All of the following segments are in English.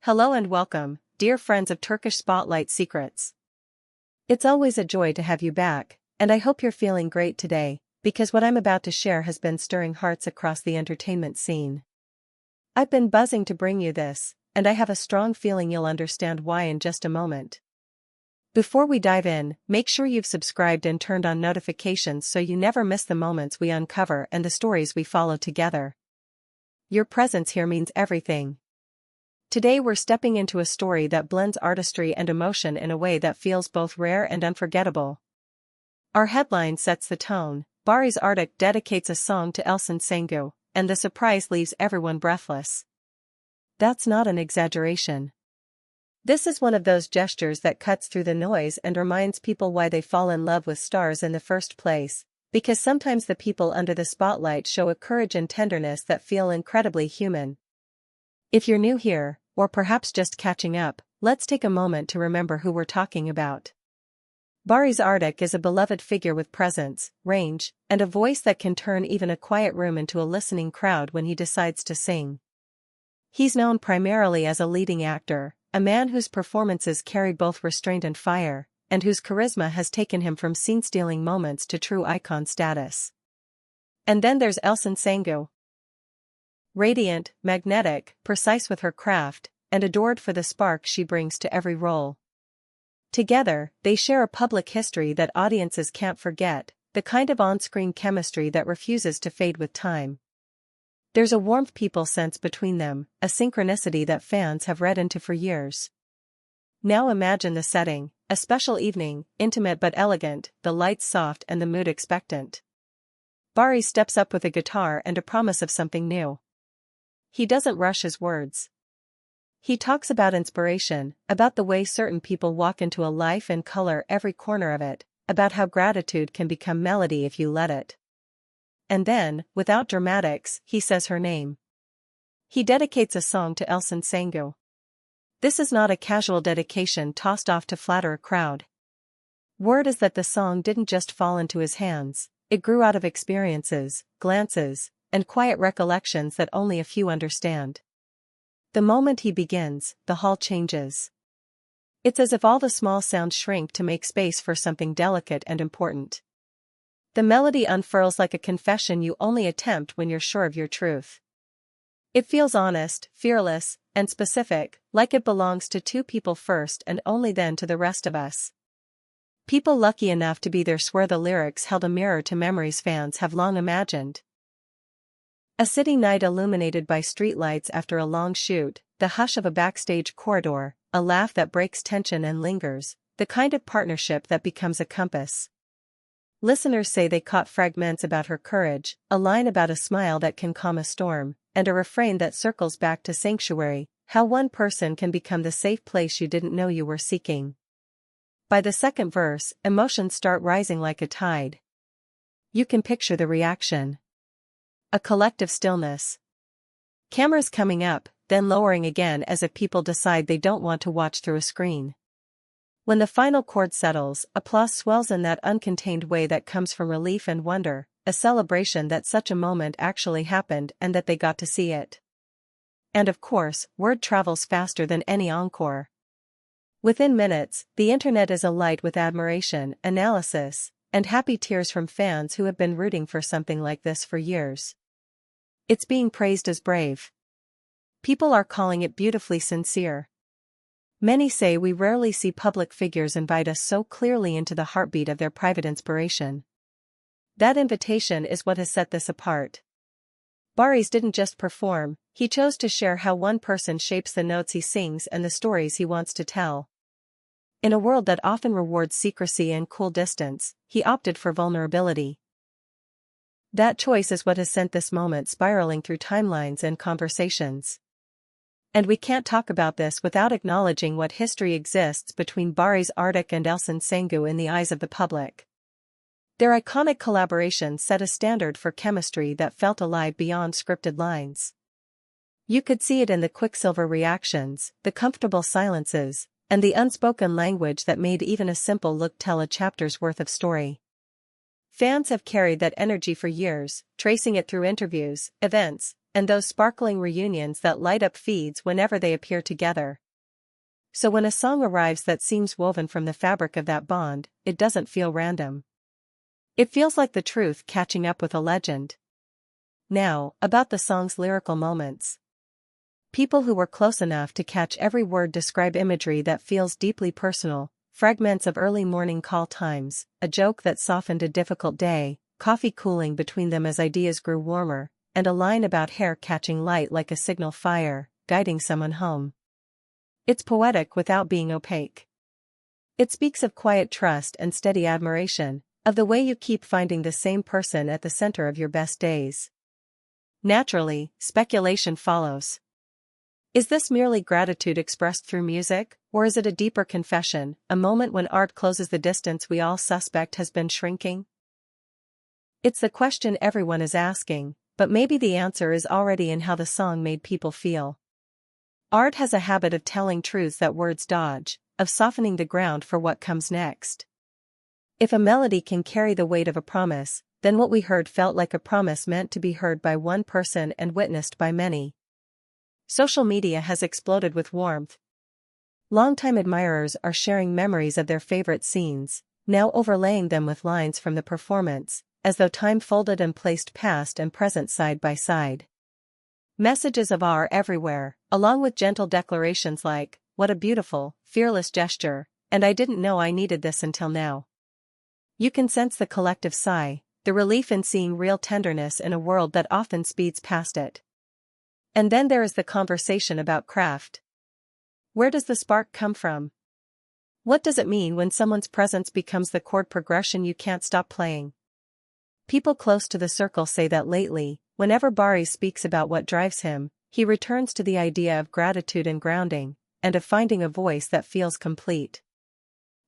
Hello and welcome, dear friends of Turkish Spotlight Secrets. It's always a joy to have you back, and I hope you're feeling great today, because what I'm about to share has been stirring hearts across the entertainment scene. I've been buzzing to bring you this, and I have a strong feeling you'll understand why in just a moment. Before we dive in, make sure you've subscribed and turned on notifications so you never miss the moments we uncover and the stories we follow together. Your presence here means everything. Today we're stepping into a story that blends artistry and emotion in a way that feels both rare and unforgettable. Our headline sets the tone: Barış Arduç dedicates a song to Elçin Sangu, and the surprise leaves everyone breathless. That's not an exaggeration. This is one of those gestures that cuts through the noise and reminds people why they fall in love with stars in the first place, because sometimes the people under the spotlight show a courage and tenderness that feel incredibly human. If you're new here, or perhaps just catching up, let's take a moment to remember who we're talking about. Barış Arduç is a beloved figure with presence, range, and a voice that can turn even a quiet room into a listening crowd when he decides to sing. He's known primarily as a leading actor, a man whose performances carry both restraint and fire, and whose charisma has taken him from scene-stealing moments to true icon status. And then there's Elçin Sangu. Radiant, magnetic, precise with her craft, and adored for the spark she brings to every role. Together, they share a public history that audiences can't forget, the kind of on-screen chemistry that refuses to fade with time. There's a warmth people sense between them, a synchronicity that fans have read into for years. Now imagine the setting: a special evening, intimate but elegant, the lights soft and the mood expectant. Barış steps up with a guitar and a promise of something new. He doesn't rush his words. He talks about inspiration, about the way certain people walk into a life and color every corner of it, about how gratitude can become melody if you let it. And then, without dramatics, he says her name. He dedicates a song to Elçin Sangu. This is not a casual dedication tossed off to flatter a crowd. Word is that the song didn't just fall into his hands, it grew out of experiences, glances, and quiet recollections that only a few understand. The moment he begins, the hall changes. It's as if all the small sounds shrink to make space for something delicate and important. The melody unfurls like a confession you only attempt when you're sure of your truth. It feels honest, fearless, and specific, like it belongs to two people first and only then to the rest of us. People lucky enough to be there swear the lyrics held a mirror to memories fans have long imagined. A city night illuminated by streetlights after a long shoot, the hush of a backstage corridor, a laugh that breaks tension and lingers, the kind of partnership that becomes a compass. Listeners say they caught fragments about her courage, a line about a smile that can calm a storm, and a refrain that circles back to sanctuary, how one person can become the safe place you didn't know you were seeking. By the second verse, emotions start rising like a tide. You can picture the reaction. A collective stillness. Cameras coming up, then lowering again as if people decide they don't want to watch through a screen. When the final chord settles, applause swells in that uncontained way that comes from relief and wonder, a celebration that such a moment actually happened and that they got to see it. And of course, word travels faster than any encore. Within minutes, the internet is alight with admiration, analysis, and happy tears from fans who have been rooting for something like this for years. It's being praised as brave. People are calling it beautifully sincere. Many say we rarely see public figures invite us so clearly into the heartbeat of their private inspiration. That invitation is what has set this apart. Barış didn't just perform, he chose to share how one person shapes the notes he sings and the stories he wants to tell. In a world that often rewards secrecy and cool distance, he opted for vulnerability. That choice is what has sent this moment spiraling through timelines and conversations. And we can't talk about this without acknowledging what history exists between Barış Arduç and Elçin Sangu in the eyes of the public. Their iconic collaboration set a standard for chemistry that felt alive beyond scripted lines. You could see it in the quicksilver reactions, the comfortable silences, and the unspoken language that made even a simple look tell a chapter's worth of story. Fans have carried that energy for years, tracing it through interviews, events, and those sparkling reunions that light up feeds whenever they appear together. So when a song arrives that seems woven from the fabric of that bond, it doesn't feel random. It feels like the truth catching up with a legend. Now, about the song's lyrical moments. People who were close enough to catch every word describe imagery that feels deeply personal, fragments of early morning call times, a joke that softened a difficult day, coffee cooling between them as ideas grew warmer, and a line about hair catching light like a signal fire, guiding someone home. It's poetic without being opaque. It speaks of quiet trust and steady admiration, of the way you keep finding the same person at the center of your best days. Naturally, speculation follows. Is this merely gratitude expressed through music, or is it a deeper confession, a moment when art closes the distance we all suspect has been shrinking? It's the question everyone is asking, but maybe the answer is already in how the song made people feel. Art has a habit of telling truths that words dodge, of softening the ground for what comes next. If a melody can carry the weight of a promise, then what we heard felt like a promise meant to be heard by one person and witnessed by many. Social media has exploded with warmth. Longtime admirers are sharing memories of their favorite scenes, now overlaying them with lines from the performance, as though time folded and placed past and present side by side. Messages of awe are everywhere, along with gentle declarations like, "What a beautiful, fearless gesture, and I didn't know I needed this until now." You can sense the collective sigh, the relief in seeing real tenderness in a world that often speeds past it. And then there is the conversation about craft. Where does the spark come from? What does it mean when someone's presence becomes the chord progression you can't stop playing? People close to the circle say that lately, whenever Barış speaks about what drives him, he returns to the idea of gratitude and grounding, and of finding a voice that feels complete.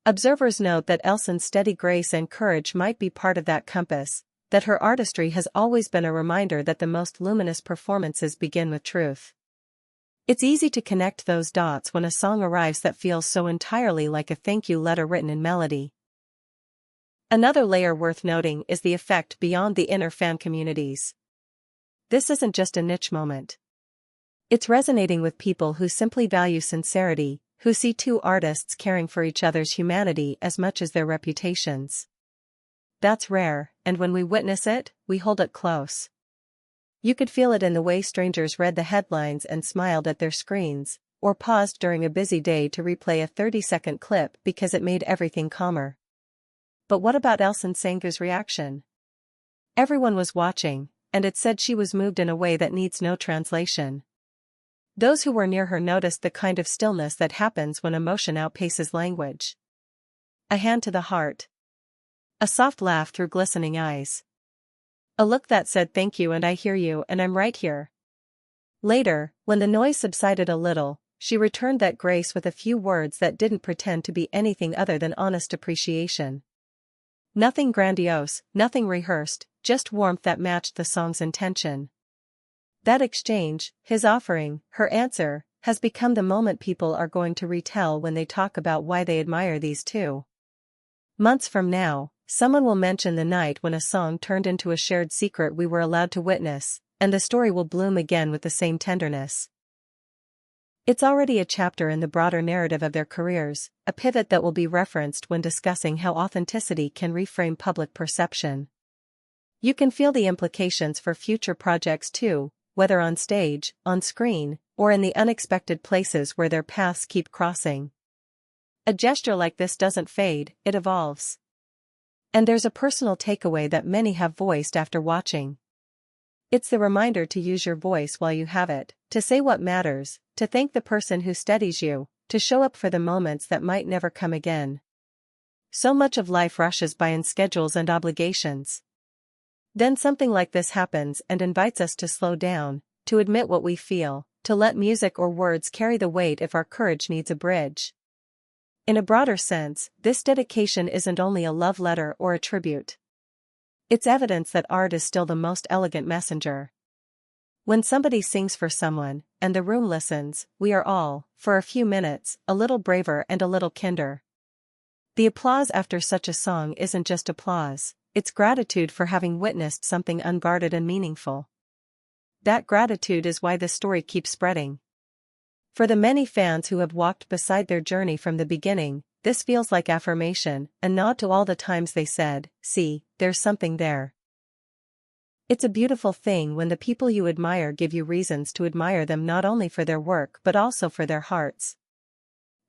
Observers note that Elçin's steady grace and courage might be part of that compass, that her artistry has always been a reminder that the most luminous performances begin with truth. It's easy to connect those dots when a song arrives that feels so entirely like a thank you letter written in melody. Another layer worth noting is the effect beyond the inner fan communities. This isn't just a niche moment. It's resonating with people who simply value sincerity, who see two artists caring for each other's humanity as much as their reputations. That's rare, and when we witness it, we hold it close. You could feel it in the way strangers read the headlines and smiled at their screens, or paused during a busy day to replay a 30-second clip because it made everything calmer. But what about Elçin Sangu's reaction? Everyone was watching, and it said she was moved in a way that needs no translation. Those who were near her noticed the kind of stillness that happens when emotion outpaces language. A hand to the heart. A soft laugh through glistening eyes. A look that said thank you and I hear you and I'm right here. Later, when the noise subsided a little, she returned that grace with a few words that didn't pretend to be anything other than honest appreciation. Nothing grandiose, nothing rehearsed, just warmth that matched the song's intention. That exchange, his offering, her answer, has become the moment people are going to retell when they talk about why they admire these two. Months from now, someone will mention the night when a song turned into a shared secret we were allowed to witness, and the story will bloom again with the same tenderness. It's already a chapter in the broader narrative of their careers, a pivot that will be referenced when discussing how authenticity can reframe public perception. You can feel the implications for future projects too, whether on stage, on screen, or in the unexpected places where their paths keep crossing. A gesture like this doesn't fade, it evolves. And there's a personal takeaway that many have voiced after watching. It's the reminder to use your voice while you have it, to say what matters, to thank the person who steadies you, to show up for the moments that might never come again. So much of life rushes by in schedules and obligations. Then something like this happens and invites us to slow down, to admit what we feel, to let music or words carry the weight if our courage needs a bridge. In a broader sense, this dedication isn't only a love letter or a tribute. It's evidence that art is still the most elegant messenger. When somebody sings for someone, and the room listens, we are all, for a few minutes, a little braver and a little kinder. The applause after such a song isn't just applause, it's gratitude for having witnessed something unguarded and meaningful. That gratitude is why this story keeps spreading. For the many fans who have walked beside their journey from the beginning, this feels like affirmation, a nod to all the times they said, "See, there's something there." It's a beautiful thing when the people you admire give you reasons to admire them not only for their work but also for their hearts.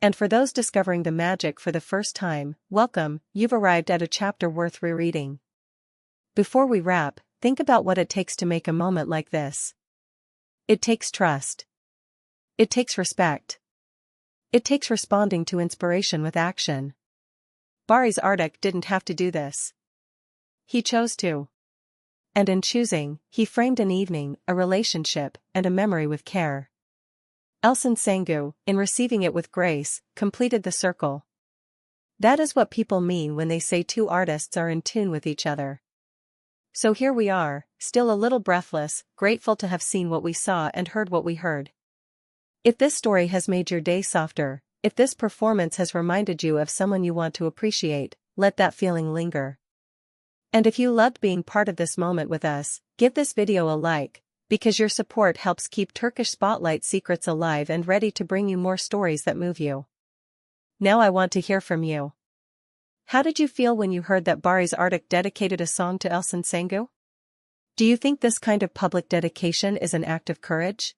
And for those discovering the magic for the first time, welcome, you've arrived at a chapter worth rereading. Before we wrap, think about what it takes to make a moment like this. It takes trust. It takes respect. It takes responding to inspiration with action. Barış Arduç didn't have to do this. He chose to. And in choosing, he framed an evening, a relationship, and a memory with care. Elçin Sangu, in receiving it with grace, completed the circle. That is what people mean when they say two artists are in tune with each other. So here we are, still a little breathless, grateful to have seen what we saw and heard what we heard. If this story has made your day softer, if this performance has reminded you of someone you want to appreciate, let that feeling linger. And if you loved being part of this moment with us, give this video a like, because your support helps keep Turkish Spotlight secrets alive and ready to bring you more stories that move you. Now I want to hear from you. How did you feel when you heard that Barış Arduç dedicated a song to Elçin Sangu? Do you think this kind of public dedication is an act of courage?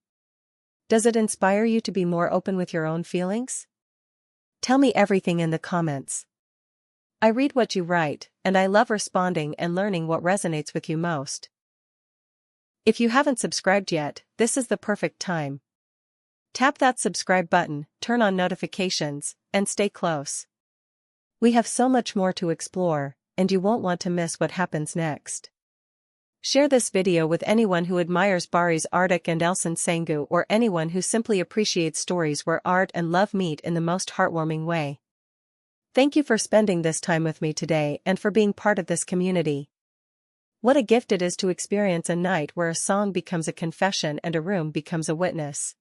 Does it inspire you to be more open with your own feelings? Tell me everything in the comments. I read what you write, and I love responding and learning what resonates with you most. If you haven't subscribed yet, this is the perfect time. Tap that subscribe button, turn on notifications, and stay close. We have so much more to explore, and you won't want to miss what happens next. Share this video with anyone who admires Barış Arduç and Elçin Sangu, or anyone who simply appreciates stories where art and love meet in the most heartwarming way. Thank you for spending this time with me today and for being part of this community. What a gift it is to experience a night where a song becomes a confession and a room becomes a witness.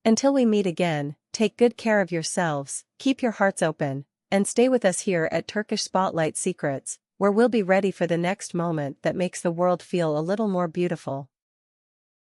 Until we meet again, take good care of yourselves, keep your hearts open, and stay with us here at Turkish Spotlight Secrets, where we'll be ready for the next moment that makes the world feel a little more beautiful.